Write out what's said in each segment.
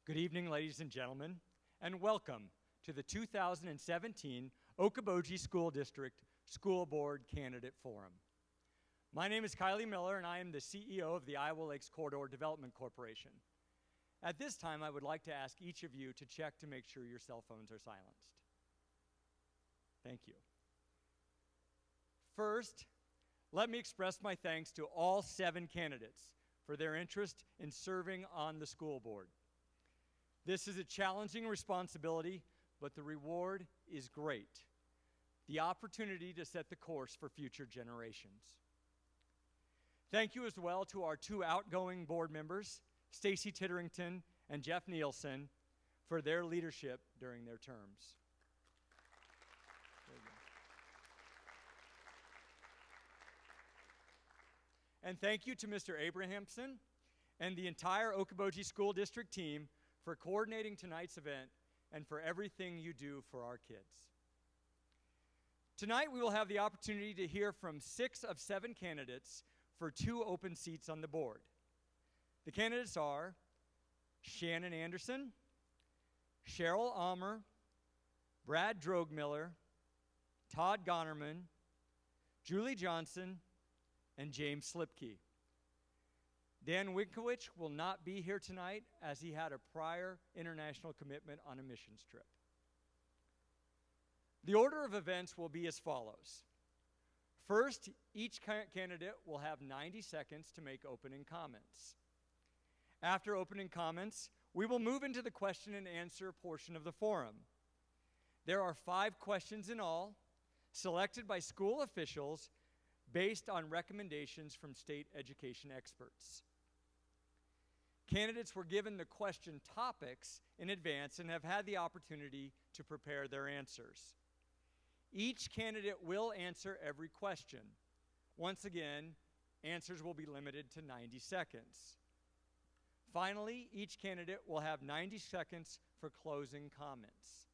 Good evening, ladies and gentlemen, and welcome to the 2017 Okoboji School District School Board Candidate Forum. My name is Kylie Miller, and I am the CEO of the Iowa Lakes Corridor Development Corporation. At this time, I would like to ask each of you to check to make sure your cell phones are silenced. Thank you. First, let me express my thanks to all 7 candidates for their interest in serving on the school board. This is a challenging responsibility, but the reward is great. The opportunity to set the course for future generations. Thank you as well to our 2 outgoing board members, Stacy Titterington and Jeff Nielsen, for their leadership during their terms. And thank you to Mr. Abrahamson and the entire Okoboji School District team for coordinating tonight's event and for everything you do for our kids. Tonight we will have the opportunity to hear from 6 of 7 candidates for 2 open seats on the board. The candidates are Shannon Anderson, Cheryl Almer, Brad Drogmiller, Todd Gonerman, Julie Johnson, and James Slipkey. Dan Winkowicz will not be here tonight as he had a prior international commitment on a missions trip. The order of events will be as follows. First, each candidate will have 90 seconds to make opening comments. After opening comments, we will move into the question and answer portion of the forum. There are 5 questions in all, selected by school officials based on recommendations from state education experts. Candidates were given the question topics in advance and have had the opportunity to prepare their answers. Each candidate will answer every question. Once again, answers will be limited to 90 seconds. Finally, each candidate will have 90 seconds for closing comments.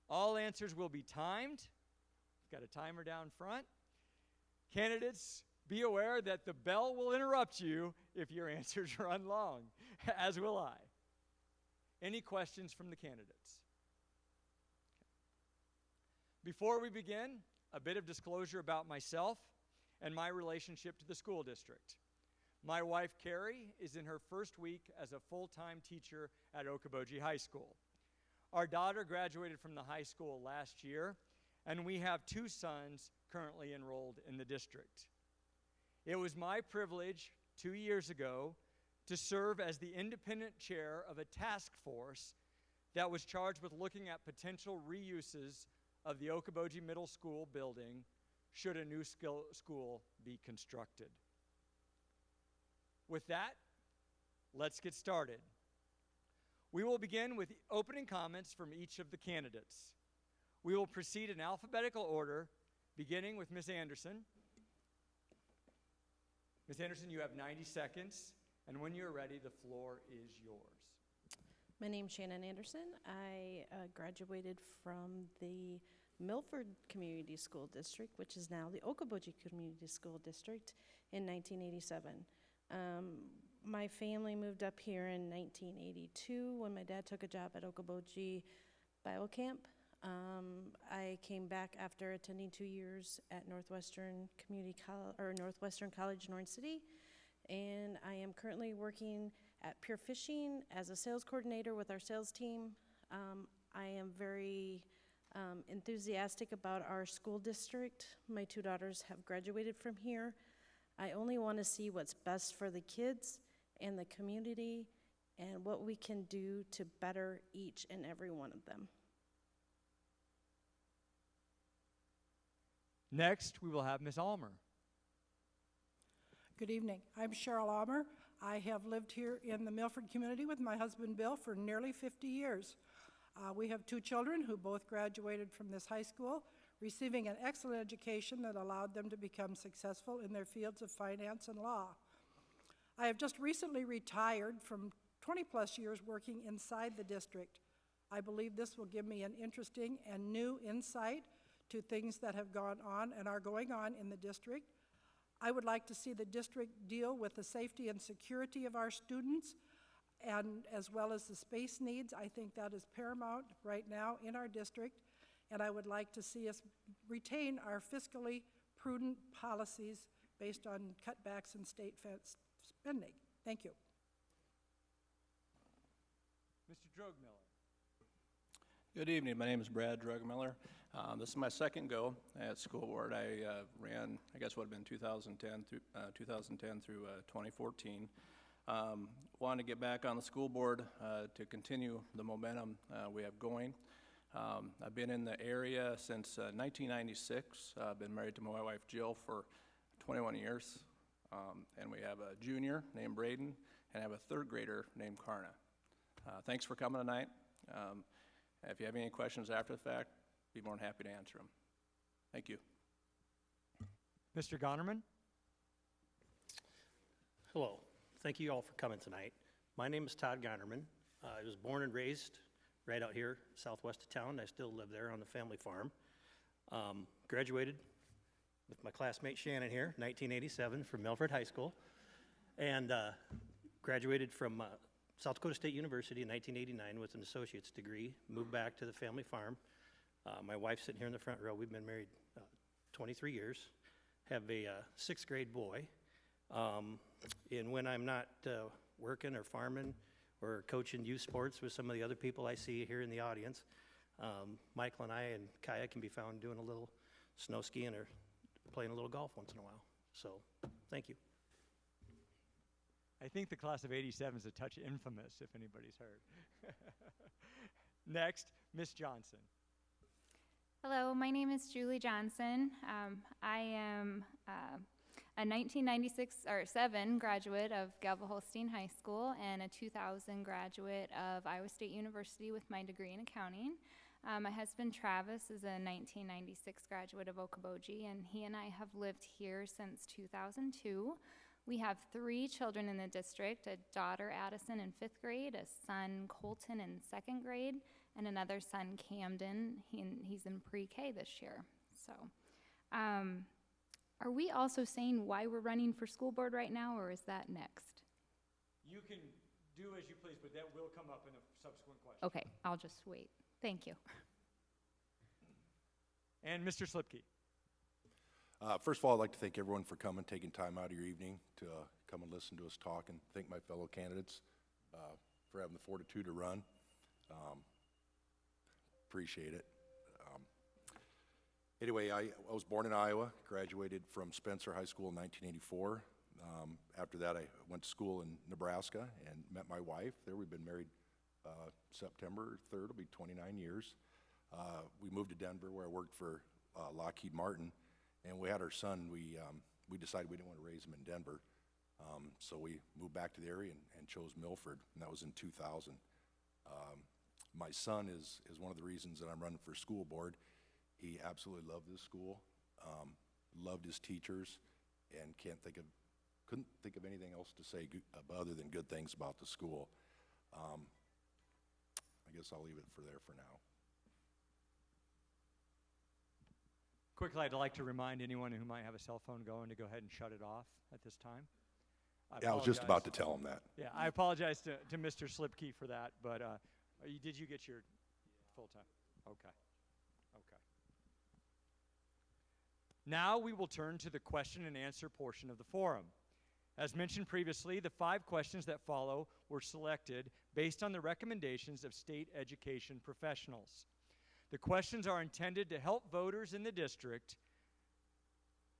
All answers will be timed. We've got a timer down front. Candidates, be aware that the bell will interrupt you if your answers run long, as will I. Any questions from the candidates? Before we begin, a bit of disclosure about myself and my relationship to the school district. My wife, Carrie, is in her first week as a full-time teacher at Okoboji High School. Our daughter graduated from the high school last year, and we have 2 sons currently enrolled in the district. It was my privilege 2 years ago to serve as the independent chair of a task force that was charged with looking at potential reuses of the Okoboji Middle School building should a new school be constructed. With that, let's get started. We will begin with opening comments from each of the candidates. We will proceed in alphabetical order, beginning with Ms. Anderson. Ms. Anderson, you have 90 seconds, and when you're ready, the floor is yours. My name's Shannon Anderson. I graduated from the Milford Community School District, which is now the Okoboji Community School District, in 1987. My family moved up here in 1982 when my dad took a job at Okoboji Bible Camp. I came back after attending 2 years at Northwestern College, Orange City, and I am currently working at Pure Fishing as a sales coordinator with our sales team. I am very enthusiastic about our school district. My 2 daughters have graduated from here. I only want to see what's best for the kids and the community and what we can do to better each and every one of them. Next, we will have Ms. Almer. Good evening. I'm Cheryl Almer. I have lived here in the Milford community with my husband Bill for nearly 50 years. We have 2 children who both graduated from this high school, receiving an excellent education that allowed them to become successful in their fields of finance and law. I have just recently retired from 20-plus years working inside the district. I believe this will give me an interesting and new insight to things that have gone on and are going on in the district. I would like to see the district deal with the safety and security of our students and as well as the space needs. I think that is paramount right now in our district, and I would like to see us retain our fiscally prudent policies based on cutbacks in state spending. Thank you. Mr. Drogmiller. Good evening. My name is Brad Drugmiller. This is my second go at school board. I ran, I guess, what would have been 2010 through 2014. Wanted to get back on the school board to continue the momentum we have going. I've been in the area since 1996. I've been married to my wife Jill for 21 years, and we have a junior named Braden, and I have a third grader named Karna. Thanks for coming tonight. If you have any questions after the fact, be more than happy to answer them. Thank you. Mr. Gonerman. Hello. Thank you all for coming tonight. My name is Todd Gonerman. I was born and raised right out here southwest of town. I still live there on the family farm. Graduated with my classmate Shannon here, 1987 from Milford High School, and graduated from South Dakota State University in 1989 with an associate's degree, moved back to the family farm. My wife's sitting here in the front row. We've been married 23 years, have a sixth grade boy. And when I'm not working or farming or coaching youth sports with some of the other people I see here in the audience, Michael and I and Kaya can be found doing a little snow skiing or playing a little golf once in a while. So, thank you. I think the class of '87 is a touch infamous, if anybody's heard. Next, Miss Johnson. Hello, my name is Julie Johnson. I am a 1996-7 graduate of Galva Holstein High School and a 2000 graduate of Iowa State University with my degree in accounting. My husband Travis is a 1996 graduate of Okoboji, and he and I have lived here since 2002. We have 3 children in the district, a daughter Addison in 5th grade, a son Colton in 2nd grade, and another son Camden. He's in pre-K this year. So, are we also saying why we're running for school board right now, or is that next? You can do as you please, but that will come up in a subsequent question. Okay, I'll just wait. Thank you. And Mr. Slipke. First of all, I'd like to thank everyone for coming, taking time out of your evening to come and listen to us talk, and thank my fellow candidates for having the fortitude to run. Appreciate it. Anyway, I was born in Iowa, graduated from Spencer High School in 1984. After that, I went to school in Nebraska and met my wife there. We've been married September 3rd, it'll be 29 years. We moved to Denver where I worked for Lockheed Martin. And we had our son, we decided we didn't want to raise him in Denver. So we moved back to the area and chose Milford, and that was in 2000. My son is one of the reasons that I'm running for school board. He absolutely loved this school, loved his teachers, and couldn't think of anything else to say other than good things about the school. I guess I'll leave it for now. Quickly, I'd like to remind anyone who might have a cell phone going to go ahead and shut it off at this time. Yeah, I was just about to tell him that. Yeah, I apologize to Mr. Slipke for that, but did you get your full time? Okay. Now we will turn to the question and answer portion of the forum. As mentioned previously, the 5 questions that follow were selected based on the recommendations of state education professionals. The questions are intended to help voters in the district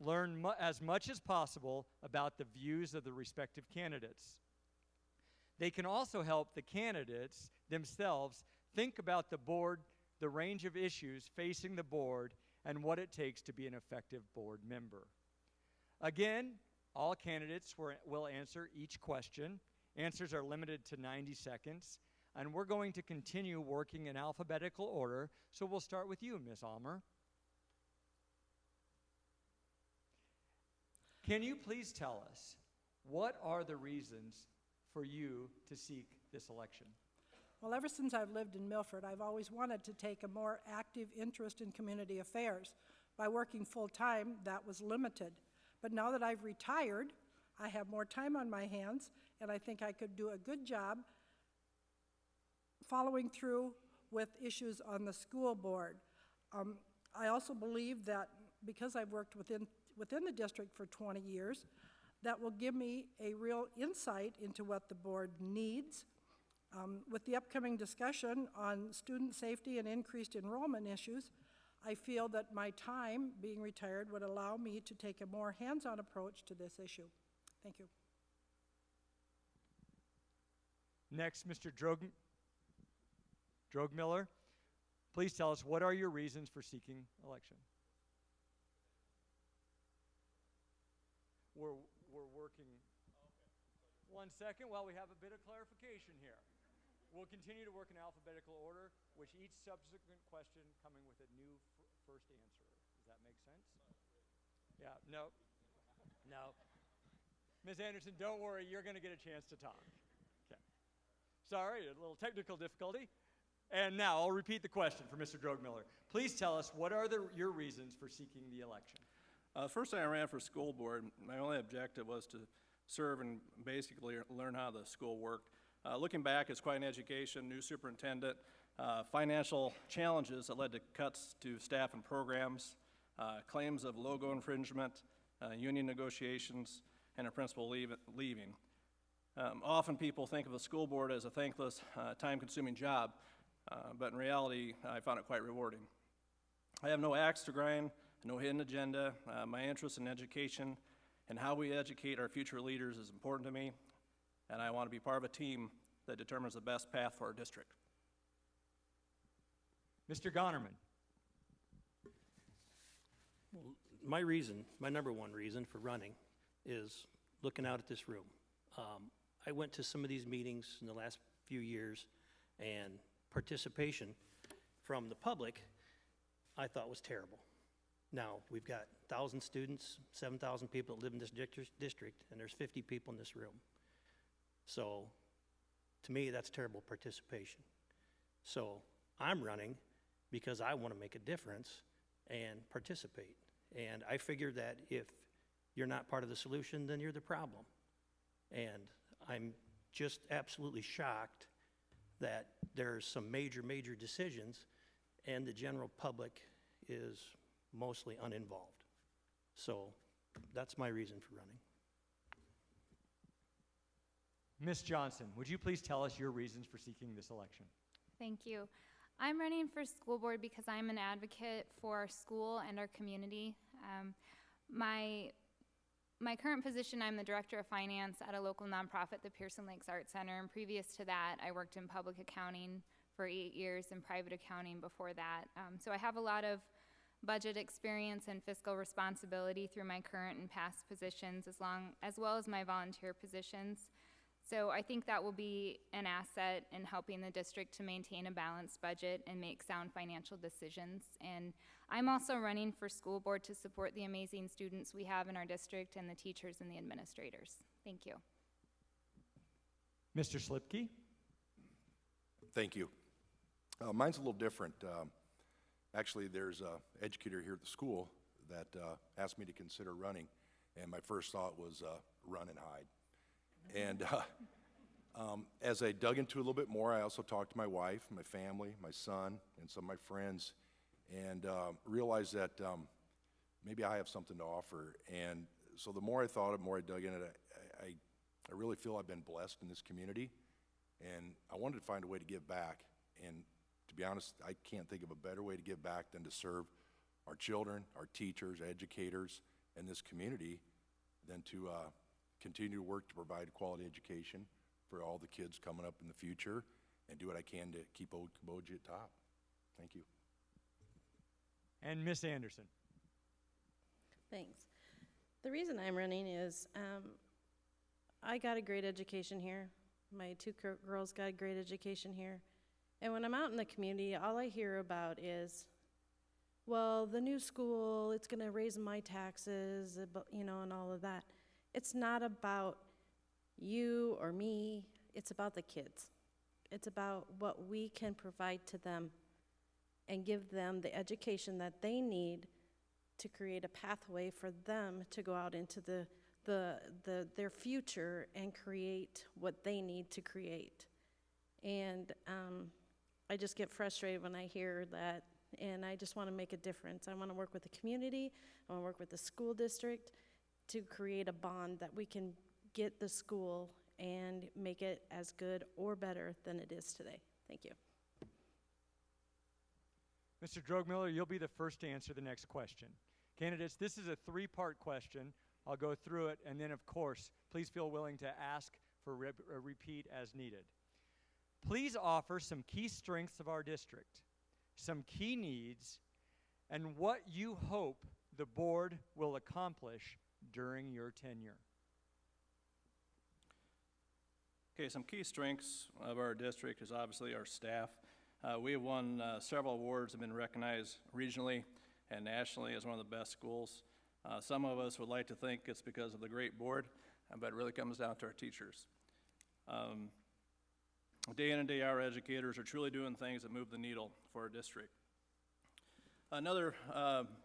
learn as much as possible about the views of the respective candidates. They can also help the candidates themselves think about the board, the range of issues facing the board, and what it takes to be an effective board member. Again, all candidates will answer each question. Answers are limited to 90 seconds. And we're going to continue working in alphabetical order, so we'll start with you, Ms. Almer. Can you please tell us, what are the reasons for you to seek this election? Well, ever since I've lived in Milford, I've always wanted to take a more active interest in community affairs. By working full-time, that was limited. But now that I've retired, I have more time on my hands, and I think I could do a good job following through with issues on the school board. I also believe that because I've worked within the district for 20 years, that will give me a real insight into what the board needs. With the upcoming discussion on student safety and increased enrollment issues, I feel that my time being retired would allow me to take a more hands-on approach to this issue. Thank you. Next, Mr. Drogmiller, please tell us, what are your reasons for seeking election? We're working. One second while we have a bit of clarification here. We'll continue to work in alphabetical order, with each subsequent question coming with a new first answer. Does that make sense? Yeah, no. Ms. Anderson, don't worry, you're going to get a chance to talk. Okay. Sorry, a little technical difficulty. And now I'll repeat the question for Mr. Drogmiller. Please tell us, what are your reasons for seeking the election? First, I ran for school board. My only objective was to serve and basically learn how the school worked. Looking back, it's quite an education, new superintendent, financial challenges that led to cuts to staff and programs, claims of logo infringement, union negotiations, and a principal leaving. Often people think of the school board as a thankless, time-consuming job, but in reality, I found it quite rewarding. I have no axe to grind, no hidden agenda. My interest in education and how we educate our future leaders is important to me, and I want to be part of a team that determines the best path for our district. Mr. Gonerman. My number one reason for running is looking out at this room. I went to some of these meetings in the last few years, and participation from the public I thought was terrible. Now, we've got 1,000 students, 7,000 people that live in this district, and there's 50 people in this room. So, to me, that's terrible participation. So, I'm running because I want to make a difference and participate. And I figure that if you're not part of the solution, then you're the problem. And I'm just absolutely shocked that there's some major decisions and the general public is mostly uninvolved. So that's my reason for running. Ms. Johnson, would you please tell us your reasons for seeking this election? Thank you. I'm running for school board because I'm an advocate for our school and our community. My current position, I'm the director of finance at a local nonprofit, the Pearson Lakes Art Center, and previous to that, I worked in public accounting for 8 years and private accounting before that. So I have a lot of budget experience and fiscal responsibility through my current and past positions, as well as my volunteer positions. So I think that will be an asset in helping the district to maintain a balanced budget and make sound financial decisions. And I'm also running for school board to support the amazing students we have in our district and the teachers and the administrators. Thank you. Mr. Slipke? Thank you. Mine's a little different. Actually, there's an educator here at the school that asked me to consider running, and my first thought was run and hide. And as I dug into it a little bit more, I also talked to my wife, my family, my son, and some of my friends, and realized that maybe I have something to offer. And so the more I thought, the more I dug in it, I really feel I've been blessed in this community, and I wanted to find a way to give back. And to be honest, I can't think of a better way to give back than to serve our children, our teachers, educators, and this community than to continue to work to provide quality education for all the kids coming up in the future and do what I can to keep Okoboji at top. Thank you. And Ms. Anderson. Thanks. The reason I'm running is I got a great education here. My two girls got a great education here. And when I'm out in the community, all I hear about is, well, the new school, it's going to raise my taxes, and all of that. It's not about you or me. It's about the kids. It's about what we can provide to them and give them the education that they need to create a pathway for them to go out into their future and create what they need to create. And I just get frustrated when I hear that, and I just want to make a difference. I want to work with the community, I want to work with the school district to create a bond that we can get the school and make it as good or better than it is today. Thank you. Mr. Drogmiller, you'll be the first to answer the next question. Candidates, this is a three-part question. I'll go through it, and then, of course, please feel willing to ask for a repeat as needed. Please offer some key strengths of our district, some key needs, and what you hope the board will accomplish during your tenure. Okay, some key strengths of our district is obviously our staff. We have won several awards and been recognized regionally and nationally as one of the best schools. Some of us would like to think it's because of the great board, but it really comes down to our teachers. Day in and day out, our educators are truly doing things that move the needle for our district. Another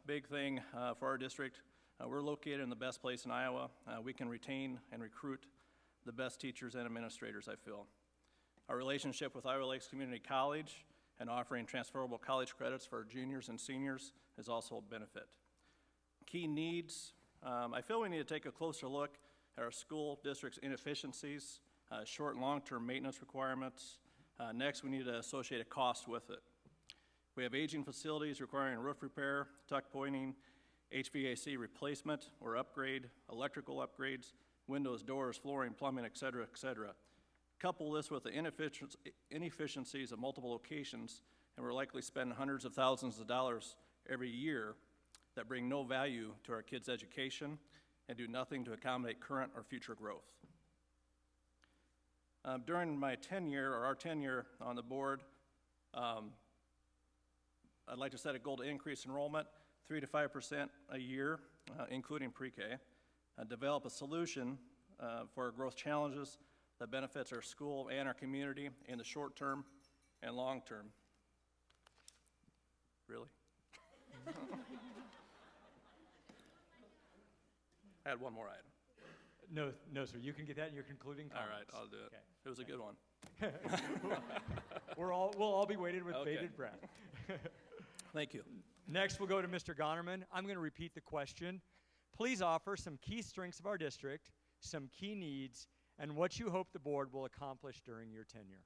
big thing for our district, we're located in the best place in Iowa. We can retain and recruit the best teachers and administrators, I feel. Our relationship with Iowa Lakes Community College and offering transferable college credits for our juniors and seniors is also a benefit. Key needs, I feel we need to take a closer look at our school district's inefficiencies, short and long-term maintenance requirements. Next, we need to associate a cost with it. We have aging facilities requiring roof repair, tuck pointing, HVAC replacement or upgrade, electrical upgrades, windows, doors, flooring, plumbing, et cetera, et cetera. Couple this with the inefficiencies of multiple locations, and we're likely spending hundreds of thousands of dollars every year that bring no value to our kids' education and do nothing to accommodate current or future growth. During my tenure, or our tenure on the board, I'd like to set a goal to increase enrollment 3 to 5% a year, including pre-K, develop a solution for our growth challenges that benefits our school and our community in the short term and long term. Really? I had one more item. No, sir. You can get that in your concluding All comments. right, I'll do it. Okay. It was a good one. We'll all be waiting with Okay. bated breath. Thank you. Next, we'll go to Mr. Gonerman. I'm going to repeat the question. Please offer some key strengths of our district, some key needs, and what you hope the board will accomplish during your tenure.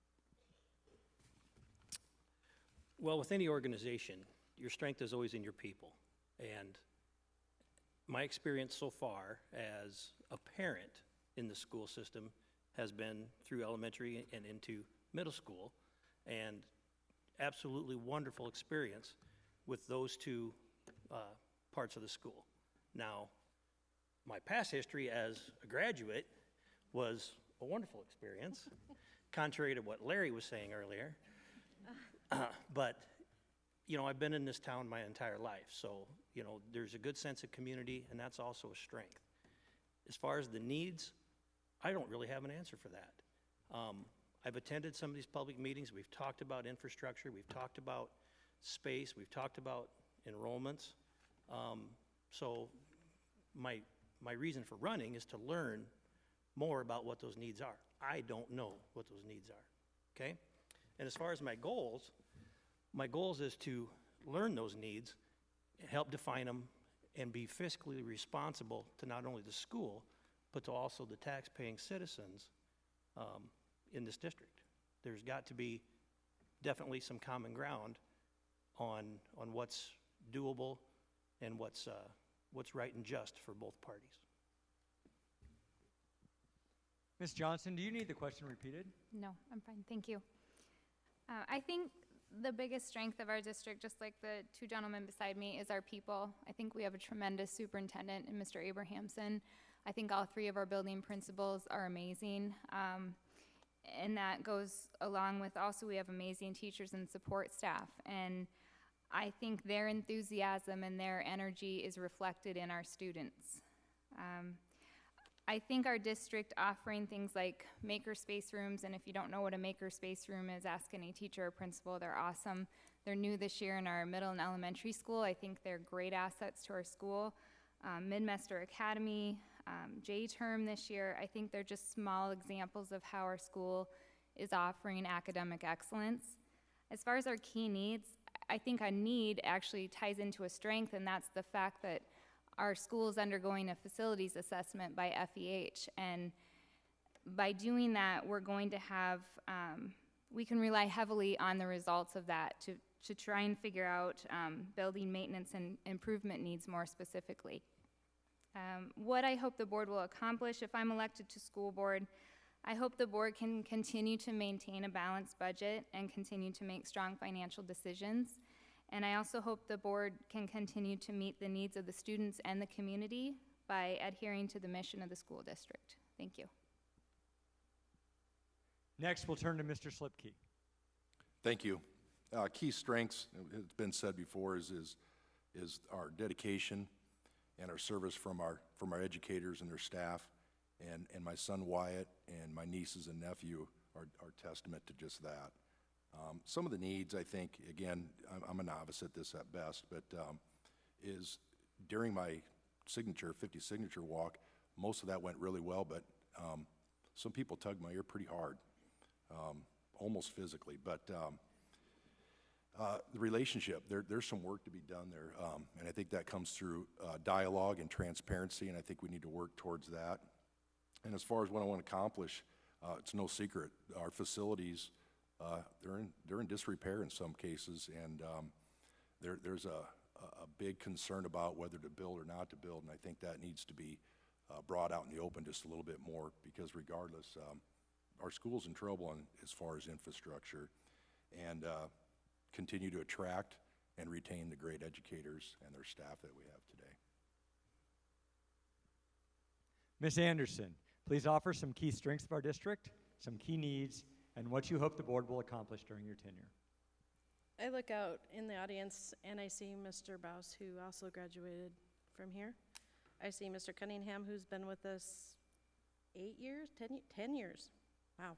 Well, with any organization, your strength is always in your people. And my experience so far as a parent in the school system has been through elementary and into middle school, and absolutely wonderful experience with those two parts of the school. Now, my past history as a graduate was a wonderful experience, contrary to what Larry was saying earlier. But, you know, I've been in this town my entire life, so, you know, there's a good sense of community, and that's also a strength. As far as the needs, I don't really have an answer for that. I've attended some of these public meetings. We've talked about infrastructure. We've talked about space. We've talked about enrollments. So my reason for running is to learn more about what those needs are. I don't know what those needs are, okay? And as far as my goals is to learn those needs, help define them, and be fiscally responsible to not only the school, but to also the tax-paying citizens in this district. There's got to be definitely some common ground on what's doable and what's right and just for both parties. Ms. Johnson, do you need the question repeated? No, I'm fine, thank you. I think the biggest strength of our district, just like the two gentlemen beside me, is our people. I think we have a tremendous superintendent in Mr. Abrahamson. I think all three of our building principals are amazing. And that goes along with also we have amazing teachers and support staff. And I think their enthusiasm and their energy is reflected in our students. I think our district offering things like makerspace rooms, and if you don't know what a makerspace room is, ask any teacher or principal. They're awesome. They're new this year in our middle and elementary school. I think they're great assets to our school. Midmester Academy, J-term this year. I think they're just small examples of how our school is offering academic excellence. As far as our key needs, I think a need actually ties into a strength, and that's the fact that our school is undergoing a facilities assessment by FEH, and by doing that, we're going to have, we can rely heavily on the results of that to try and figure out building maintenance and improvement needs more specifically. What I hope the board will accomplish if I'm elected to school board, I hope the board can continue to maintain a balanced budget and continue to make strong financial decisions. And I also hope the board can continue to meet the needs of the students and the community by adhering to the mission of the school district. Thank you. Next, we'll turn to Mr. Slipkey. Thank you. Key strengths, it's been said before, is our dedication and our service from our educators and their staff, and my son Wyatt and my nieces and nephew are testament to just that. Some of the needs, I think, again, I'm a novice at this at best, but is during my 50 signature walk, most of that went really well, but some people tugged my ear pretty hard, almost physically. But the relationship, there's some work to be done there, and I think that comes through dialogue and transparency, and I think we need to work towards that. And as far as what I want to accomplish, it's no secret, our facilities, they're in disrepair in some cases, and there's a big concern about whether to build or not to build, and I think that needs to be brought out in the open just a little bit more, because regardless, our school's in trouble as far as infrastructure, and continue to attract and retain the great educators and their staff that we have today. Ms. Anderson, please offer some key strengths of our district, some key needs, and what you hope the board will accomplish during your tenure. I look out in the audience and I see Mr. Baus, who also graduated from here. I see Mr. Cunningham, who's been with us 8 years, 10 years. Wow.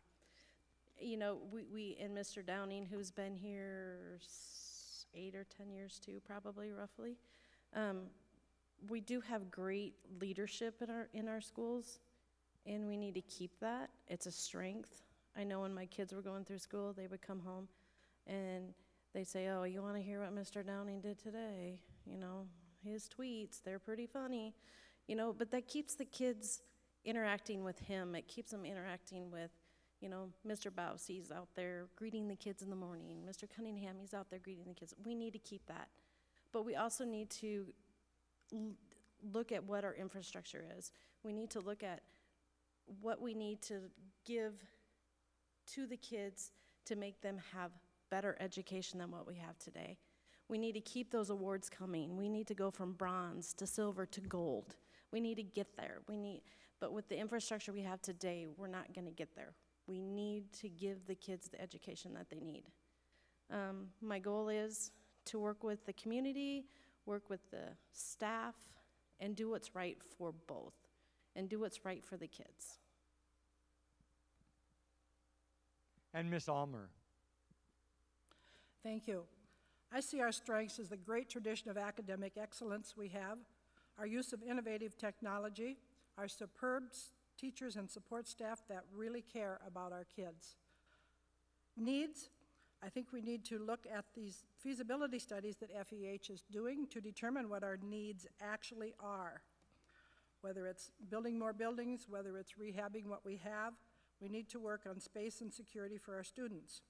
You know, we and Mr. Downing, who's been here 8 or 10 years too, probably, roughly. We do have great leadership in our schools, and we need to keep that. It's a strength. I know when my kids were going through school, they would come home and they'd say, "Oh, you want to hear what Mr. Downing did today? You know, his tweets, they're pretty funny." You know, but that keeps the kids interacting with him. It keeps them interacting with, you know, Mr. Baus, he's out there greeting the kids in the morning. Mr. Cunningham, he's out there greeting the kids. We need to keep that. But we also need to look at what our infrastructure is. We need to look at what we need to give to the kids to make them have better education than what we have today. We need to keep those awards coming. We need to go from bronze to silver to gold. We need to get there. But with the infrastructure we have today, we're not going to get there. We need to give the kids the education that they need. My goal is to work with the community, work with the staff, and do what's right for both, and do what's right for the kids. And Ms. Almer. Thank you. I see our strengths as the great tradition of academic excellence we have, our use of innovative technology, our superb teachers and support staff that really care about our kids. Needs, I think we need to look at these feasibility studies that FEH is doing to determine what our needs actually are. Whether it's building more buildings, whether it's rehabbing what we have, we need to work on space and security for our students.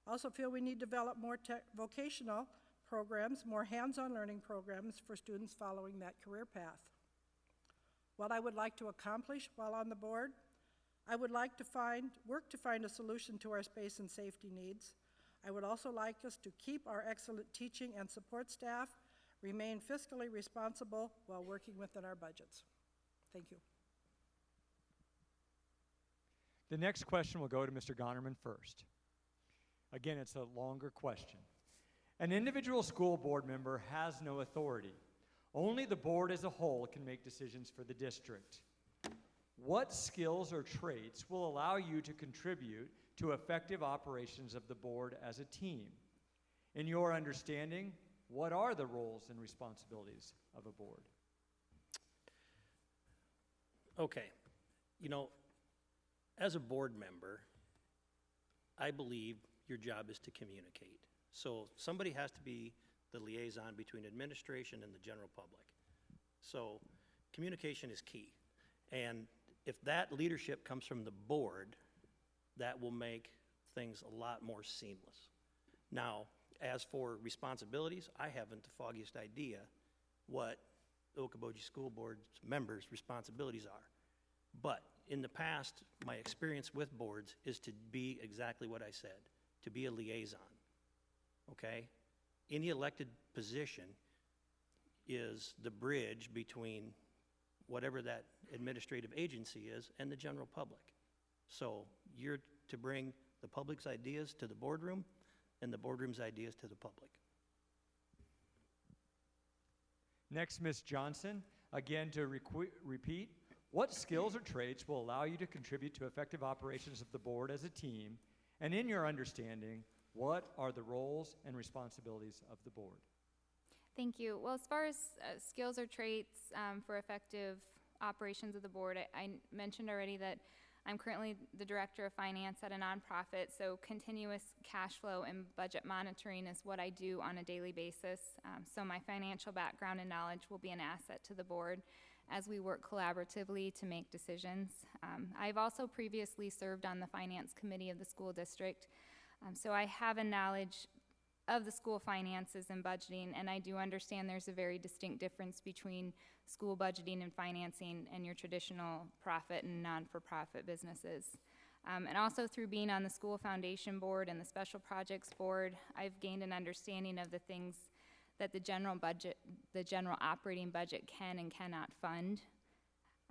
Also feel we need to develop more vocational programs, more hands-on learning programs for students following that career path. What I would like to accomplish while on the board, I would like to work to find a solution to our space and safety needs. I would also like us to keep our excellent teaching and support staff, remain fiscally responsible while working within our budgets. Thank you. The next question will go to Mr. Gonnerman first. Again, it's a longer question. An individual school board member has no authority. Only the board as a whole can make decisions for the district. What skills or traits will allow you to contribute to effective operations of the board as a team? In your understanding, what are the roles and responsibilities of a board? Okay, you know, as a board member, I believe your job is to communicate. So somebody has to be the liaison between administration and the general public. So communication is key. And if that leadership comes from the board, that will make things a lot more seamless. Now, as for responsibilities, I haven't the foggiest idea what the Okoboji School Board's members' responsibilities are. But in the past, my experience with boards is to be exactly what I said, to be a liaison, okay? Any elected position is the bridge between whatever that administrative agency is and the general public. So you're to bring the public's ideas to the boardroom and the boardroom's ideas to the public. Next, Ms. Johnson, again to repeat, what skills or traits will allow you to contribute to effective operations of the board as a team? And in your understanding, what are the roles and responsibilities of the board? Thank you. Well, as far as skills or traits for effective operations of the board, I mentioned already that I'm currently the director of finance at a nonprofit, so continuous cash flow and budget monitoring is what I do on a daily basis. So my financial background and knowledge will be an asset to the board as we work collaboratively to make decisions. I've also previously served on the finance committee of the school district, so I have a knowledge of the school finances and budgeting, and I do understand there's a very distinct difference between school budgeting and financing and your traditional profit and non-for-profit businesses. And also through being on the school foundation board and the special projects board, I've gained an understanding of the things that the general operating budget can and cannot fund.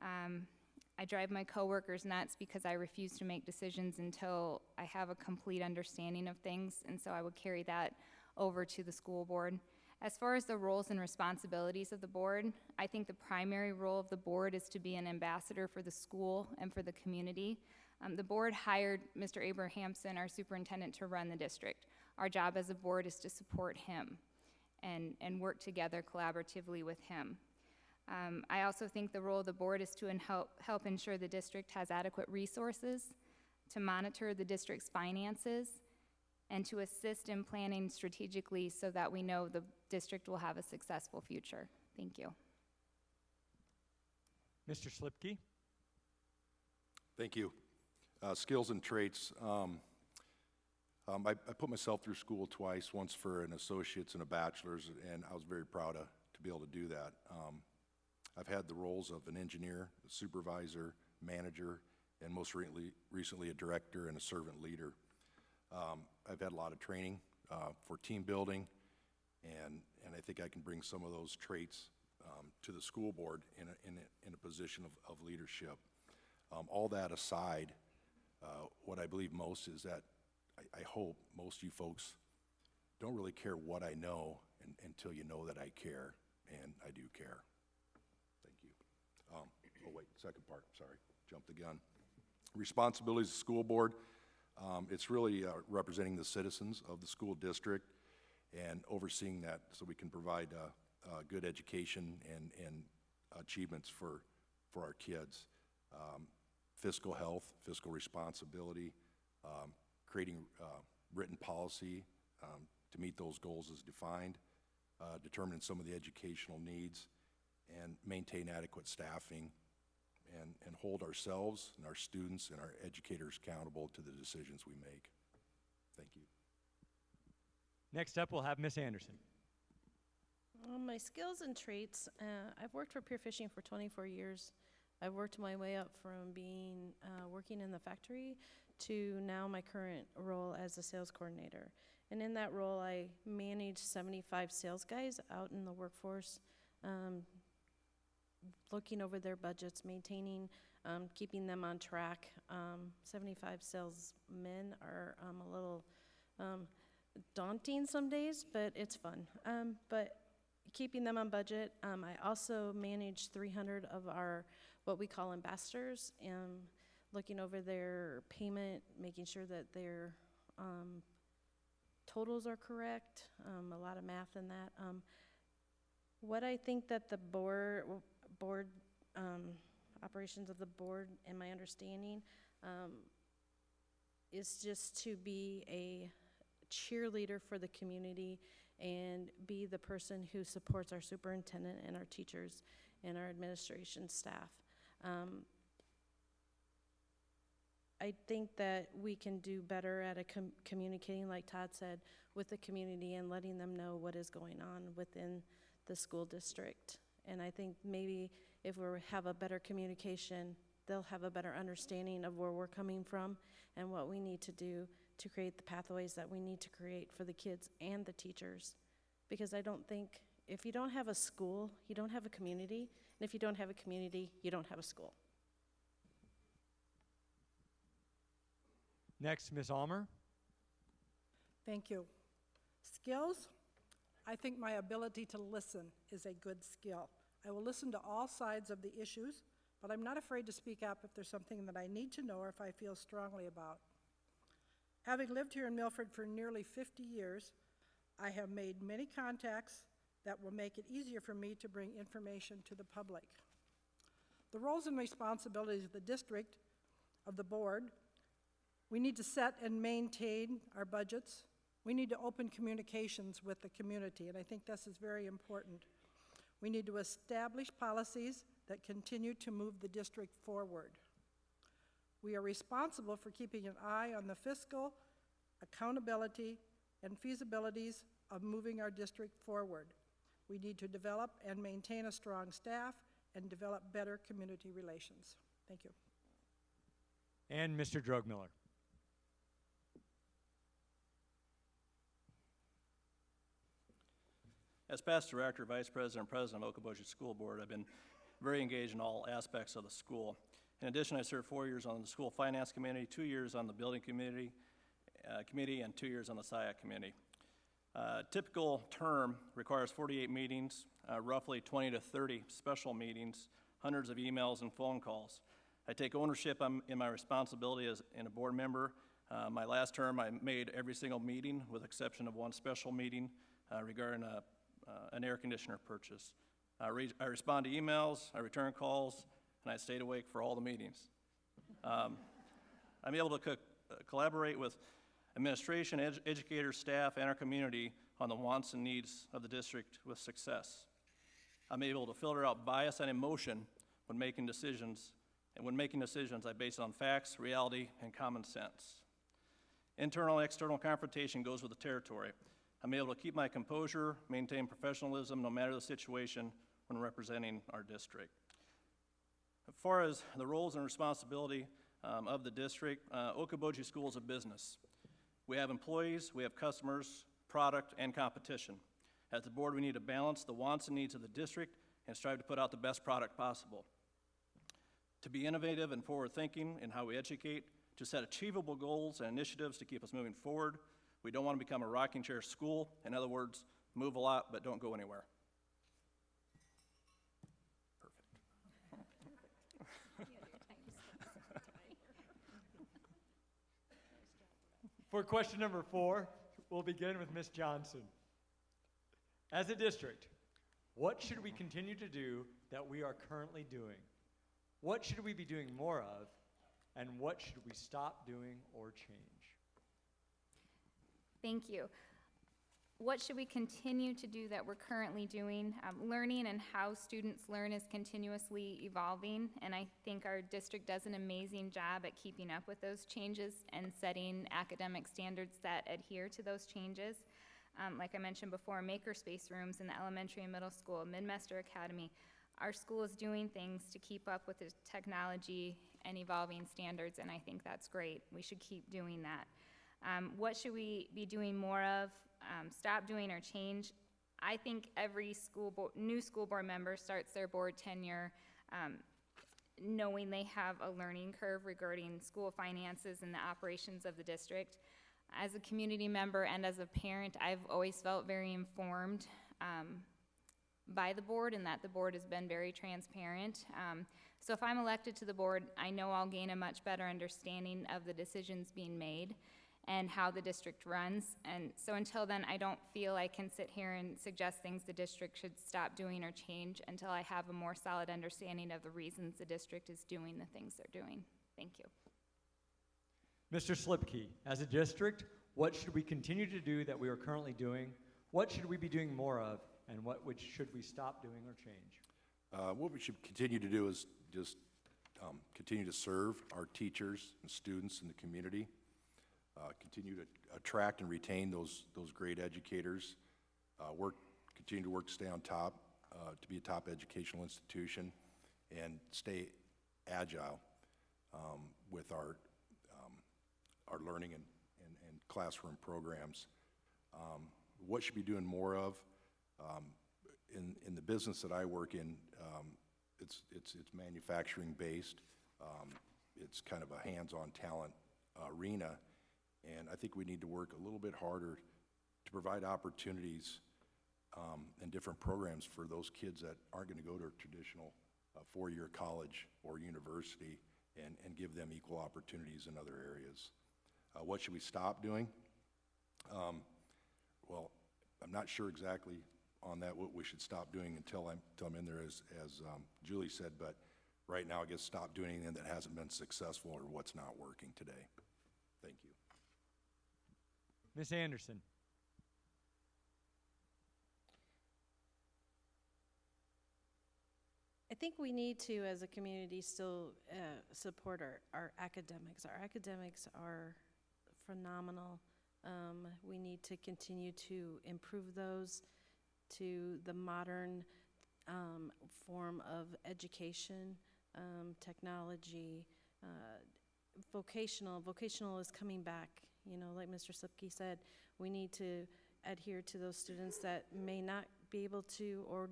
I drive my coworkers nuts because I refuse to make decisions until I have a complete understanding of things, and so I would carry that over to the school board. As far as the roles and responsibilities of the board, I think the primary role of the board is to be an ambassador for the school and for the community. The board hired Mr. Abrahamson, our superintendent, to run the district. Our job as a board is to support him and work together collaboratively with him. I also think the role of the board is to help ensure the district has adequate resources, to monitor the district's finances, and to assist in planning strategically so that we know the district will have a successful future. Thank you. Mr. Slipke? Thank you. Skills and traits. I put myself through school twice, once for an associate's and a bachelor's, and I was very proud to be able to do that. I've had the roles of an engineer, a supervisor, manager, and most recently a director and a servant leader. I've had a lot of training for team building, and I think I can bring some of those traits to the school board in a position of leadership. All that aside, what I believe most is that I hope most of you folks don't really care what I know until you know that I care, and I do care. Thank you. Oh wait, second part, sorry, jumped the gun. Responsibilities of the school board. It's really representing the citizens of the school district and overseeing that so we can provide good education and achievements for our kids. Fiscal health, fiscal responsibility, creating written policy to meet those goals as defined, determining some of the educational needs, and maintain adequate staffing, and hold ourselves and our students and our educators accountable to the decisions we make. Thank you. Next up, we'll have Ms. Anderson. My skills and traits, I've worked for Pier Fishing for 24 years. I've worked my way up from being working in the factory to now my current role as a sales coordinator. And in that role, I manage 75 sales guys out in the workforce, looking over their budgets, maintaining, keeping them on track. 75 salesmen are a little daunting some days, but it's fun. But keeping them on budget, I also manage 300 of our, what we call ambassadors, and looking over their payment, making sure that their totals are correct, a lot of math in that. What I think that the board operations of the board, in my understanding, is just to be a cheerleader for the community and be the person who supports our superintendent and our teachers and our administration staff. I think that we can do better at communicating, like Todd said, with the community and letting them know what is going on within the school district. And I think maybe if we have a better communication, they'll have a better understanding of where we're coming from and what we need to do to create the pathways that we need to create for the kids and the teachers. Because I don't think, if you don't have a school, you don't have a community, and if you don't have a community, you don't have a school. Next, Ms. Almer. Thank you. Skills, I think my ability to listen is a good skill. I will listen to all sides of the issues, but I'm not afraid to speak up if there's something that I need to know or if I feel strongly about. Having lived here in Milford for nearly 50 years, I have made many contacts that will make it easier for me to bring information to the public. The roles and responsibilities of the district, of the board, we need to set and maintain our budgets. We need to open communications with the community, and I think this is very important. We need to establish policies that continue to move the district forward. We are responsible for keeping an eye on the fiscal, accountability, and feasibilities of moving our district forward. We need to develop and maintain a strong staff and develop better community relations. Thank you. And Mr. Drogmiller. As past director, vice president, and president of Okoboji School Board, I've been very engaged in all aspects of the school. In addition, I served 4 years on the school finance committee, 2 years on the building committee, and 2 years on the SIAC committee. Typical term requires 48 meetings, roughly 20 to 30 special meetings, hundreds of emails and phone calls. I take ownership in my responsibility as a board member. My last term, I made every single meeting with exception of one special meeting regarding an air conditioner purchase. I respond to emails, I return calls, and I stayed awake for all the meetings. I'm able to collaborate with administration, educators, staff, and our community on the wants and needs of the district with success. I'm able to filter out bias and emotion when making decisions, and when making decisions, I base it on facts, reality, and common sense. Internal and external confrontation goes with the territory. I'm able to keep my composure, maintain professionalism no matter the situation when representing our district. As far as the roles and responsibility of the district, Okoboji School is a business. We have employees, we have customers, product, and competition. As the board, we need to balance the wants and needs of the district and strive to put out the best product possible. To be innovative and forward-thinking in how we educate, to set achievable goals and initiatives to keep us moving forward. We don't want to become a rocking chair school. In other words, move a lot but don't go anywhere. For question number 4, we'll begin with Ms. Johnson. As a district, what should we continue to do that we are currently doing? What should we be doing more of? And what should we stop doing or change? Thank you. What should we continue to do that we're currently doing? Learning and how students learn is continuously evolving, and I think our district does an amazing job at keeping up with those changes and setting academic standards that adhere to those changes. Like I mentioned before, makerspace rooms in the elementary and middle school, Midwestern Academy. Our school is doing things to keep up with the technology and evolving standards, and I think that's great. We should keep doing that. What should we be doing more of? Stop doing or change? I think every new school board member starts their board tenure knowing they have a learning curve regarding school finances and the operations of the district. As a community member and as a parent, I've always felt very informed by the board, and that the board has been very transparent. So if I'm elected to the board, I know I'll gain a much better understanding of the decisions being made and how the district runs. And so until then, I don't feel I can sit here and suggest things the district should stop doing or change until I have a more solid understanding of the reasons the district is doing the things they're doing. Thank you. Mr. Slipkey, as a district, what should we continue to do that we are currently doing? What should we be doing more of? And what should we stop doing or change? What we should continue to do is just continue to serve our teachers and students in the community, continue to attract and retain those great educators, continue to work to stay on top, to be a top educational institution, and stay agile with our learning and classroom programs. What should be doing more of? In the business that I work in, it's manufacturing based. It's kind of a hands-on talent arena, and I think we need to work a little bit harder to provide opportunities and different programs for those kids that aren't going to go to a traditional four-year college or university, and give them equal opportunities in other areas. What should we stop doing? Well, I'm not sure exactly on that what we should stop doing until I'm in there, as Julie said, but right now I guess stop doing anything that hasn't been successful or what's not working today. Thank you. Ms. Anderson. I think we need to, as a community, still support our academics. Our academics are phenomenal. We need to continue to improve those to the modern form of education, technology, vocational. Vocational is coming back. You know, like Mr. Slipke said, we need to adhere to those students that may not be able to or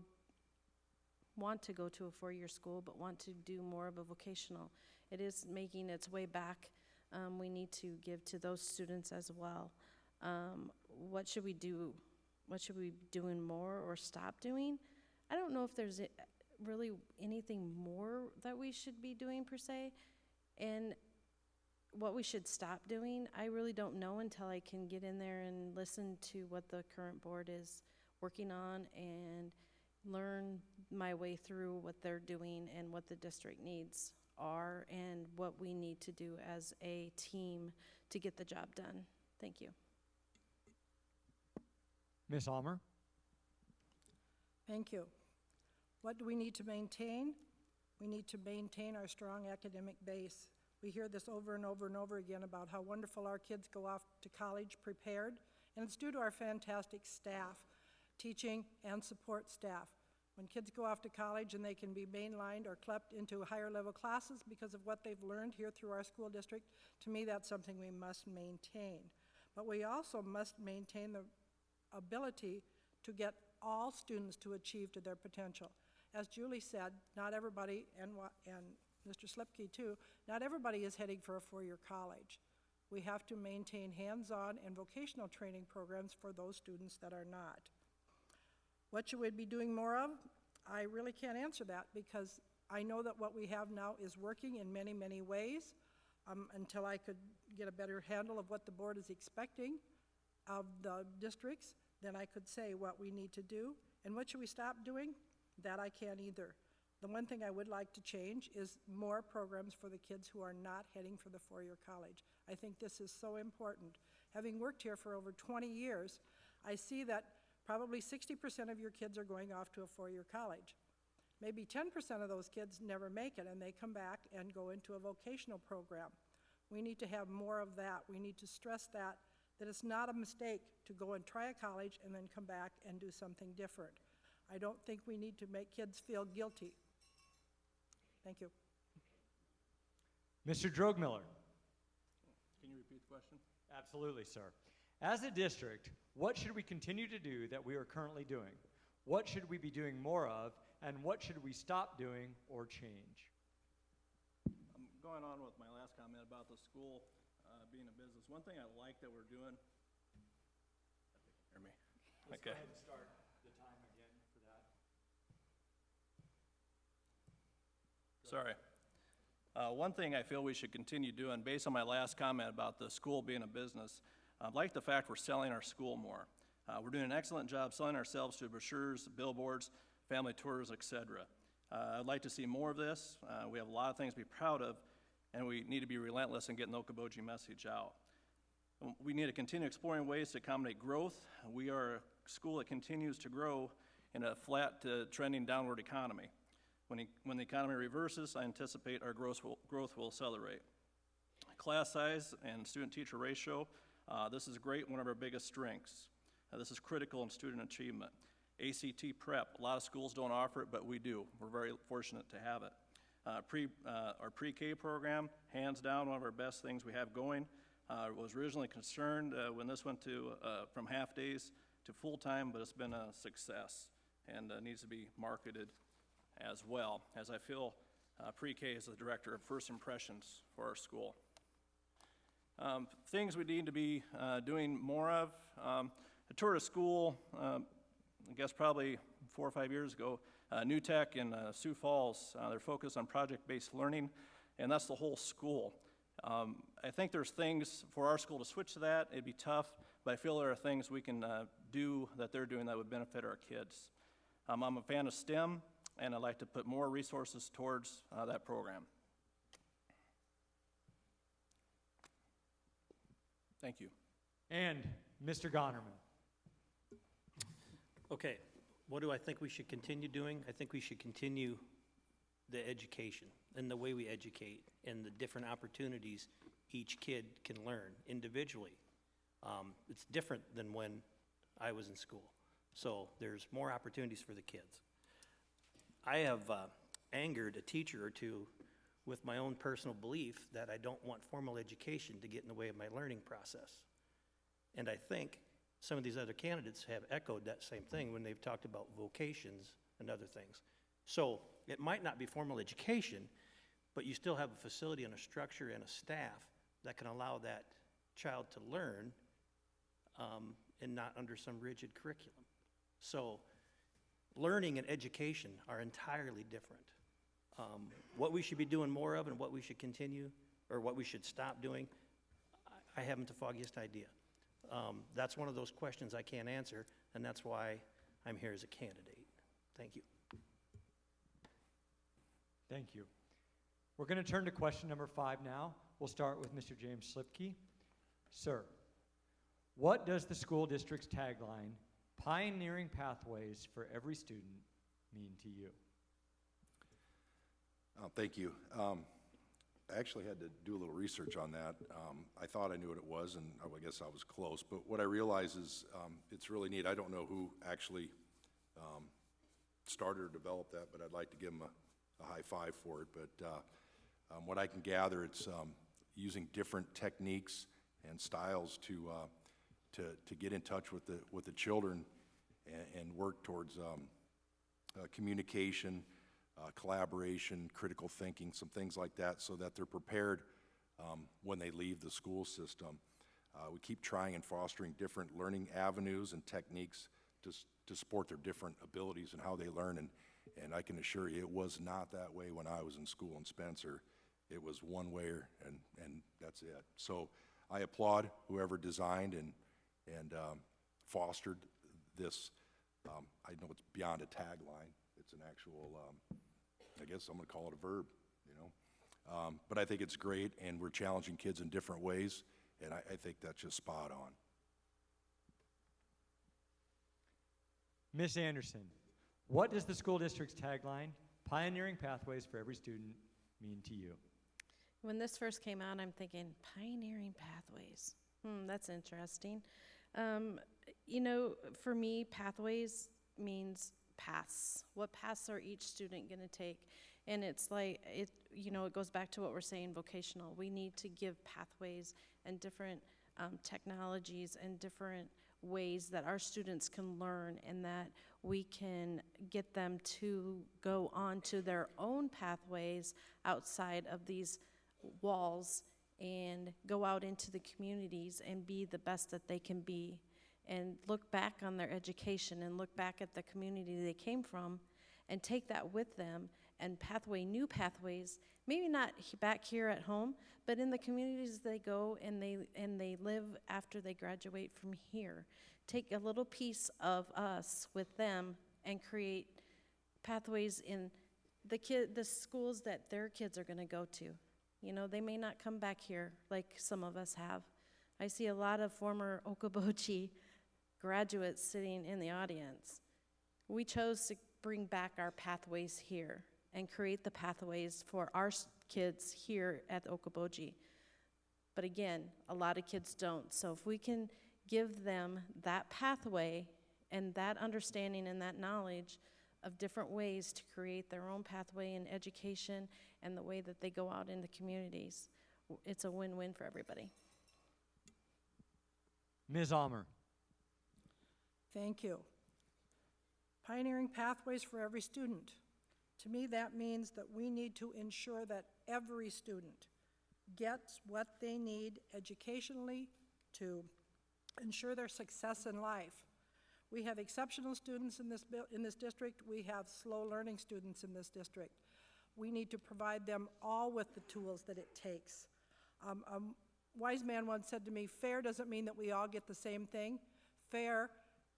want to go to a four-year school but want to do more of a vocational. It is making its way back. We need to give to those students as well. What should we do? What should we be doing more or stop doing? I don't know if there's really anything more that we should be doing per se. And what we should stop doing, I really don't know until I can get in there and listen to what the current board is working on and learn my way through what they're doing and what the district needs are and what we need to do as a team to get the job done. Thank you. Ms. Almer. Thank you. What do we need to maintain? We need to maintain our strong academic base. We hear this over and over and over again about how wonderful our kids go off to college prepared, and it's due to our fantastic staff, teaching and support staff. When kids go off to college and they can be mainlined or clept into higher level classes because of what they've learned here through our school district, to me that's something we must maintain. But we also must maintain the ability to get all students to achieve to their potential. As Julie said, not everybody, and Mr. Slipke too, not everybody is heading for a four-year college. We have to maintain hands-on and vocational training programs for those students that are not. What should we be doing more of? I really can't answer that because I know that what we have now is working in many, many ways. Until I could get a better handle of what the board is expecting of the districts, then I could say what we need to do. And what should we stop doing? That I can't either. The one thing I would like to change is more programs for the kids who are not heading for the four-year college. I think this is so important. Having worked here for over 20 years, I see that probably 60% of your kids are going off to a four-year college. Maybe 10% of those kids never make it and they come back and go into a vocational program. We need to have more of that. We need to stress that it's not a mistake to go and try a college and then come back and do something different. I don't think we need to make kids feel guilty. Thank you. Mr. Drogmiller. Can you repeat the question? Absolutely, sir. As a district, what should we continue to do that we are currently doing? What should we be doing more of, and what should we stop doing or change? I'm going on with my last comment about the school being a business. One thing I like that we're doing, hear me? Let's Okay. go ahead and start the time again for that. Sorry. One thing I feel we should continue doing, based on my last comment about the school being a business, I like the fact we're selling our school more. We're doing an excellent job selling ourselves to brochures, billboards, family tours, etc. I'd like to see more of this. We have a lot of things to be proud of, and we need to be relentless in getting the Okoboji message out. We need to continue exploring ways to accommodate growth. We are a school that continues to grow in a flat to trending downward economy. When the economy reverses, I anticipate our growth will accelerate. Class size and student-teacher ratio, this is great, one of our biggest strengths. This is critical in student achievement. ACT prep, a lot of schools don't offer it, but we do. We're very fortunate to have it. Our pre-K program, hands down, one of our best things we have going. Was originally concerned when this went to from half days to full-time, but it's been a success and needs to be marketed as well, as I feel pre-K is the director of first impressions for our school. Things we need to be doing more of. I toured a school, I guess probably 4 or 5 years ago, New Tech in Sioux Falls. They're focused on project-based learning, and that's the whole school. I think there's things for our school to switch to that. It'd be tough, but I feel there are things we can do that they're doing that would benefit our kids. I'm a fan of STEM, and I'd like to put more resources towards that program. Thank you. And Mr. Gonerman. Okay, what do I think we should continue doing? I think we should continue the education and the way we educate and the different opportunities each kid can learn individually. It's different than when I was in school. So there's more opportunities for the kids. I have angered a teacher or two with my own personal belief that I don't want formal education to get in the way of my learning process. And I think some of these other candidates have echoed that same thing when they've talked about vocations and other things. So it might not be formal education, but you still have a facility and a structure and a staff that can allow that child to learn and not under some rigid curriculum. So learning and education are entirely different. What we should be doing more of and what we should continue or what we should stop doing, I haven't the foggiest idea. That's one of those questions I can't answer, and that's why I'm here as a candidate. Thank you. Thank you. We're going to turn to question number 5 now. We'll start with Mr. James Slipke. Sir, what does the school district's tagline, "Pioneering Pathways for Every Student," mean to you? Thank you. I actually had to do a little research on that. I thought I knew what it was, and I guess I was close. But what I realize is it's really neat. I don't know who actually started or developed that, but I'd like to give them a high five for it. But what I can gather, it's using different techniques and styles to get in touch with the children and work towards communication, collaboration, critical thinking, some things like that, so that they're prepared when they leave the school system. We keep trying and fostering different learning avenues and techniques to support their different abilities and how they learn. And I can assure you, it was not that way when I was in school in Spencer. It was one way, and that's it. So I applaud whoever designed and fostered this. I know it's beyond a tagline. It's an actual, I guess I'm going to call it a verb, you know. But I think it's great, and we're challenging kids in different ways, and I think that's just spot on. Ms. Anderson, what does the school district's tagline, "Pioneering Pathways for Every Student," mean to you? When this first came out, I'm thinking, pioneering pathways. That's interesting. You know, for me, pathways means paths. What paths are each student going to take? And it's like, it goes back to what we're saying, vocational. We need to give pathways and different technologies and different ways that our students can learn and that we can get them to go on to their own pathways outside of these walls and go out into the communities and be the best that they can be and look back on their education and look back at the community they came from and take that with them and new pathways, maybe not back here at home, but in the communities they go and they live after they graduate from here. Take a little piece of us with them and create pathways in the schools that their kids are going to go to. You know, they may not come back here like some of us have. I see a lot of former Okoboji graduates sitting in the audience. We chose to bring back our pathways here and create the pathways for our kids here at Okoboji. But again, a lot of kids don't. So if we can give them that pathway and that understanding and that knowledge of different ways to create their own pathway in education and the way that they go out in the communities, it's a win-win for everybody. Ms. Almer. Thank you. Pioneering pathways for every student. To me, that means that we need to ensure that every student gets what they need educationally to ensure their success in life. We have exceptional students in this district. We have slow learning students in this district. We need to provide them all with the tools that it takes. A wise man once said to me, fair doesn't mean that we all get the same thing. Fair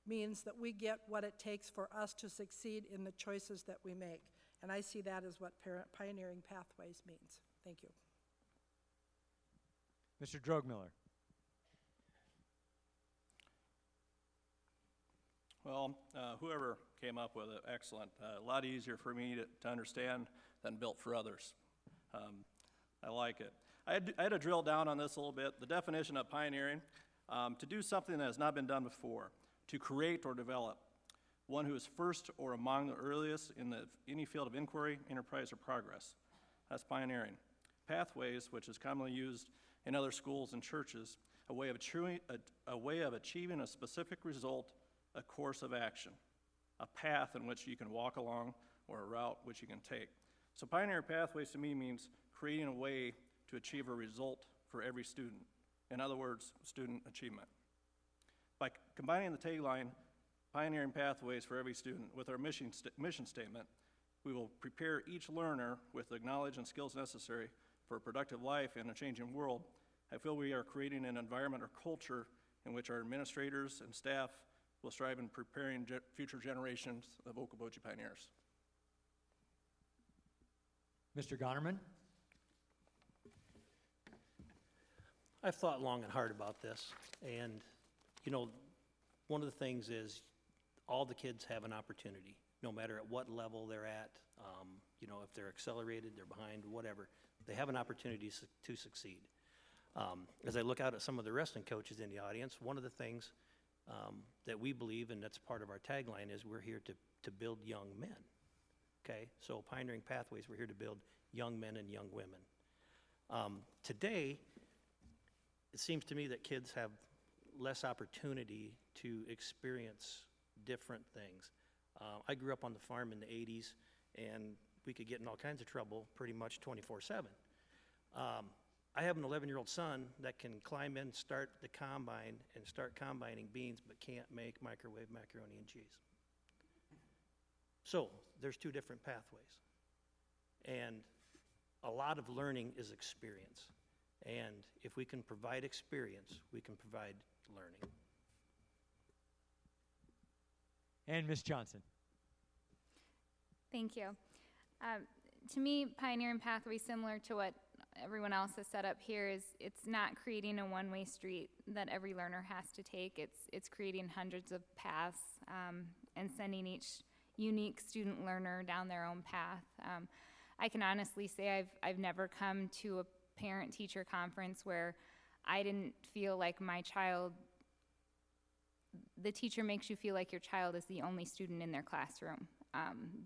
means that we get what it takes for us to succeed in the choices that we make. And I see that as what pioneering pathways means. Thank you. Mr. Drogmiller. Well, whoever came up with it, excellent. A lot easier for me to understand than built for others. I like it. I had to drill down on this a little bit. The definition of pioneering, to do something that has not been done before, to create or develop, one who is first or among the earliest in any field of inquiry, enterprise, or progress. That's pioneering. Pathways, which is commonly used in other schools and churches, a way of achieving a specific result, a course of action, a path in which you can walk along or a route which you can take. So pioneering pathways to me means creating a way to achieve a result for every student. In other words, student achievement. By combining the tagline, pioneering pathways for every student, with our mission statement, we will prepare each learner with the knowledge and skills necessary for a productive life in a changing world. I feel we are creating an environment or culture in which our administrators and staff will strive in preparing future generations of Okoboji pioneers. Mr. Gonerman. I've thought long and hard about this, and you know, one of the things is all the kids have an opportunity, no matter at what level they're at. You know, if they're accelerated, they're behind, whatever, they have an opportunity to succeed. As I look out at some of the wrestling coaches in the audience, one of the things that we believe, and that's part of our tagline, is we're here to build young men. Okay, so pioneering pathways, we're here to build young men and young women. Today, it seems to me that kids have less opportunity to experience different things. I grew up on the farm in the 80s, and we could get in all kinds of trouble pretty much 24/7. I have an 11-year-old son that can climb in, start the combine, and start combining beans, but can't make microwave macaroni and cheese. So there's two different pathways. And a lot of learning is experience. And if we can provide experience, we can provide learning. And Ms. Johnson. Thank you. To me, pioneering pathways, similar to what everyone else has set up here, is it's not creating a one-way street that every learner has to take. It's creating hundreds of paths and sending each unique student learner down their own path. I can honestly say I've never come to a parent-teacher conference where I didn't feel like my child, the teacher makes you feel like your child is the only student in their classroom.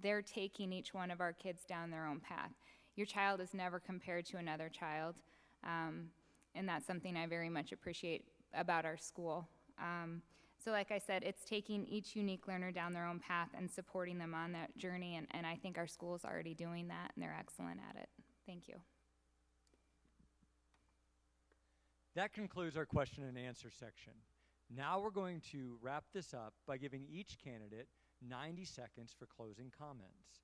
They're taking each one of our kids down their own path. Your child is never compared to another child, and that's something I very much appreciate about our school. So like I said, it's taking each unique learner down their own path and supporting them on that journey, and I think our school is already doing that, and they're excellent at it. Thank you. That concludes our question and answer section. Now we're going to wrap this up by giving each candidate 90 seconds for closing comments.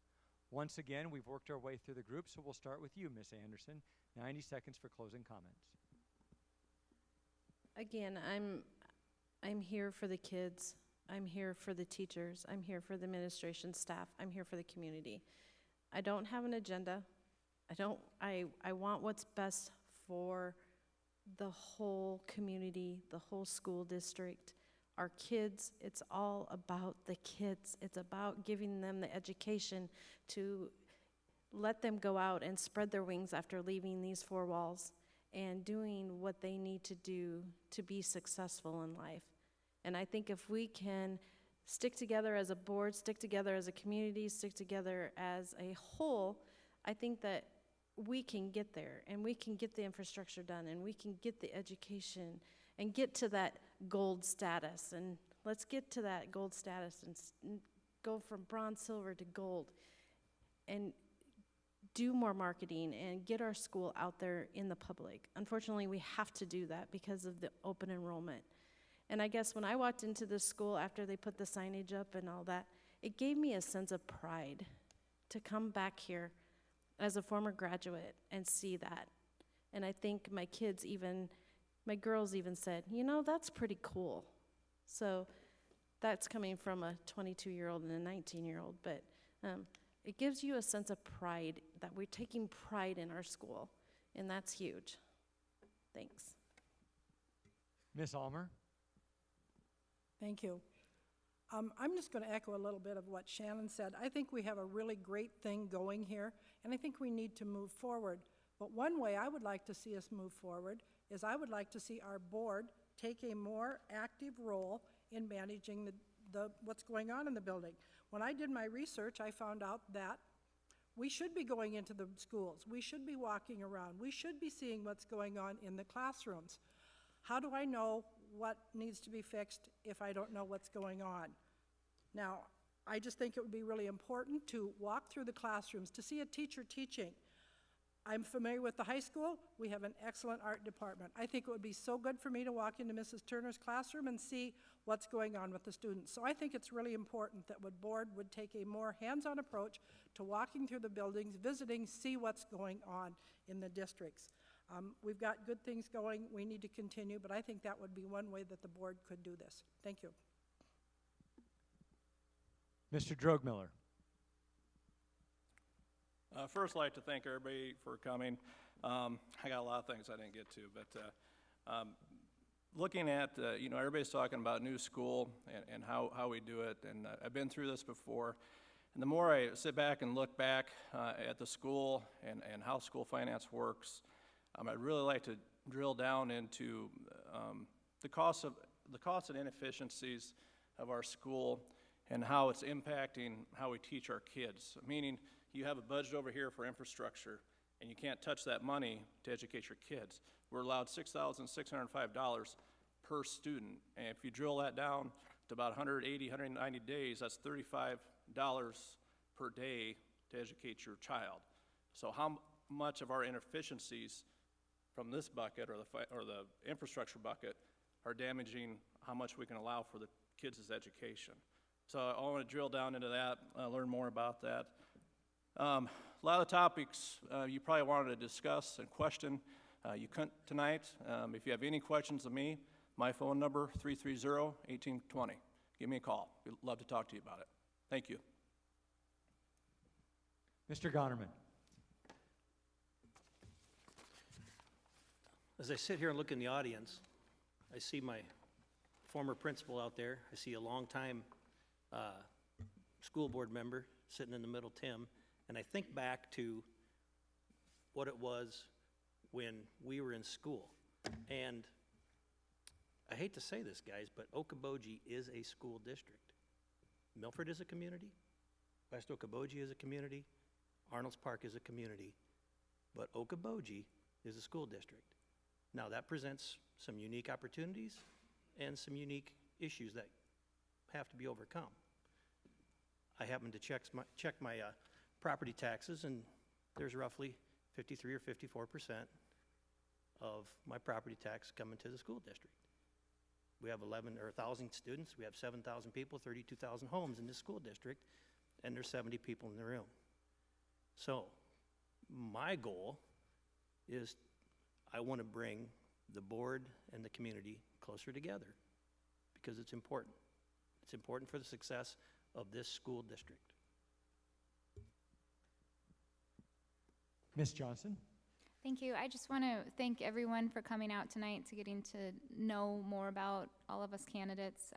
Once again, we've worked our way through the group, so we'll start with you, Ms. Anderson. 90 seconds for closing comments. Again, I'm here for the kids. I'm here for the teachers. I'm here for the administration staff. I'm here for the community. I don't have an agenda. I want what's best for the whole community, the whole school district, our kids. It's all about the kids. It's about giving them the education to let them go out and spread their wings after leaving these four walls and doing what they need to do to be successful in life. And I think if we can stick together as a board, stick together as a community, stick together as a whole, I think that we can get there, and we can get the infrastructure done, and we can get the education and get to that gold status. And let's get to that gold status and go from bronze, silver to gold, and do more marketing and get our school out there in the public. Unfortunately, we have to do that because of the open enrollment. And I guess when I walked into this school after they put the signage up and all that, it gave me a sense of pride to come back here as a former graduate and see that. And I think my kids even, my girls even said, you know, that's pretty cool. So that's coming from a 22-year-old and a 19-year-old, but it gives you a sense of pride that we're taking pride in our school, and that's huge. Thanks. Ms. Almer? Thank you. I'm just going to echo a little bit of what Shannon said. I think we have a really great thing going here, and I think we need to move forward. But one way I would like to see us move forward is I would like to see our board take a more active role in managing what's going on in the building. When I did my research, I found out that we should be going into the schools. We should be walking around. We should be seeing what's going on in the classrooms. How do I know what needs to be fixed if I don't know what's going on? Now, I just think it would be really important to walk through the classrooms, to see a teacher teaching. I'm familiar with the high school. We have an excellent art department. I think it would be so good for me to walk into Mrs. Turner's classroom and see what's going on with the students. So I think it's really important that the board would take a more hands-on approach to walking through the buildings, visiting, see what's going on in the districts. We've got good things going. We need to continue, but I think that would be one way that the board could do this. Thank you. Mr. Drogmiller? First, I'd like to thank everybody for coming. I got a lot of things I didn't get to, but looking at, everybody's talking about new school and how we do it, and I've been through this before. And the more I sit back and look back at the school and how school finance works, I'd really like to drill down into the costs and inefficiencies of our school and how it's impacting how we teach our kids. Meaning, you have a budget over here for infrastructure, and you can't touch that money to educate your kids. We're allowed $6,605 per student, and if you drill that down to about 180, 190 days, that's $35 per day to educate your child. So how much of our inefficiencies from this bucket or the infrastructure bucket are damaging how much we can allow for the kids' education? So I want to drill down into that, learn more about that. A lot of the topics you probably wanted to discuss and question, you couldn't tonight. If you have any questions of me, my phone number, 330-1820. Give me a call. We'd love to talk to you about it. Thank you. Mr. Gonerman? As I sit here and look in the audience, I see my former principal out there. I see a longtime school board member sitting in the middle, Tim, and I think back to what it was when we were in school. And I hate to say this, guys, but Okoboji is a school district. Milford is a community. West Okoboji is a community. Arnold's Park is a community. But Okoboji is a school district. Now, that presents some unique opportunities and some unique issues that have to be overcome. I happened to check my property taxes, and there's roughly 53 or 54% of my property tax coming to the school district. We have 1,000 students, we have 7,000 people, 32,000 homes in this school district, and there's 70 people in the room. So my goal is I want to bring the board and the community closer together because it's important. It's important for the success of this school district. Ms. Johnson? Thank you. I just want to thank everyone for coming out tonight to getting to know more about all of us candidates.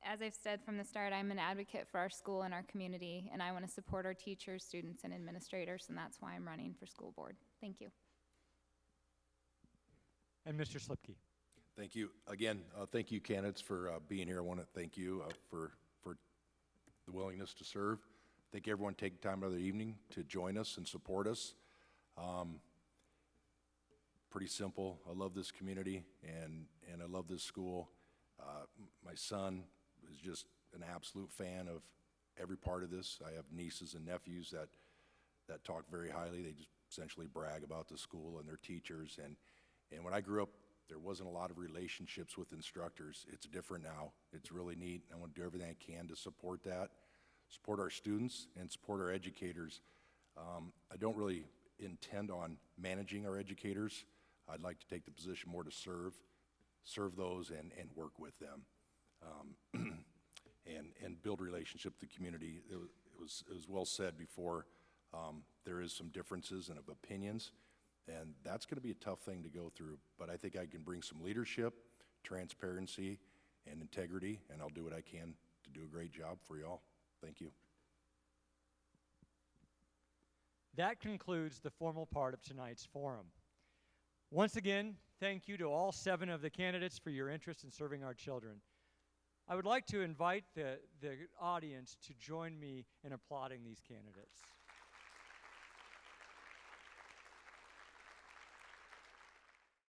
As I've said from the start, I'm an advocate for our school and our community, and I want to support our teachers, students, and administrators, and that's why I'm running for school board. Thank you. And Mr. Slipke? Thank you. Again, thank you, candidates, for being here. I want to thank you for the willingness to serve. Thank everyone taking time out of their evening to join us and support us. Pretty simple. I love this community, and I love this school. My son is just an absolute fan of every part of this. I have nieces and nephews that talk very highly. They just essentially brag about the school and their teachers. And when I grew up, there wasn't a lot of relationships with instructors. It's different now. It's really neat. I want to do everything I can to support that, support our students, and support our educators. I don't really intend on managing our educators. I'd like to take the position more to serve those and work with them, and build relationship with the community. It was well said before, there is some differences and of opinions, and that's going to be a tough thing to go through, but I think I can bring some leadership, transparency, and integrity, and I'll do what I can to do a great job for y'all. Thank you. That concludes the formal part of tonight's forum. Once again, thank you to all 7 of the candidates for your interest in serving our children. I would like to invite the audience to join me in applauding these candidates.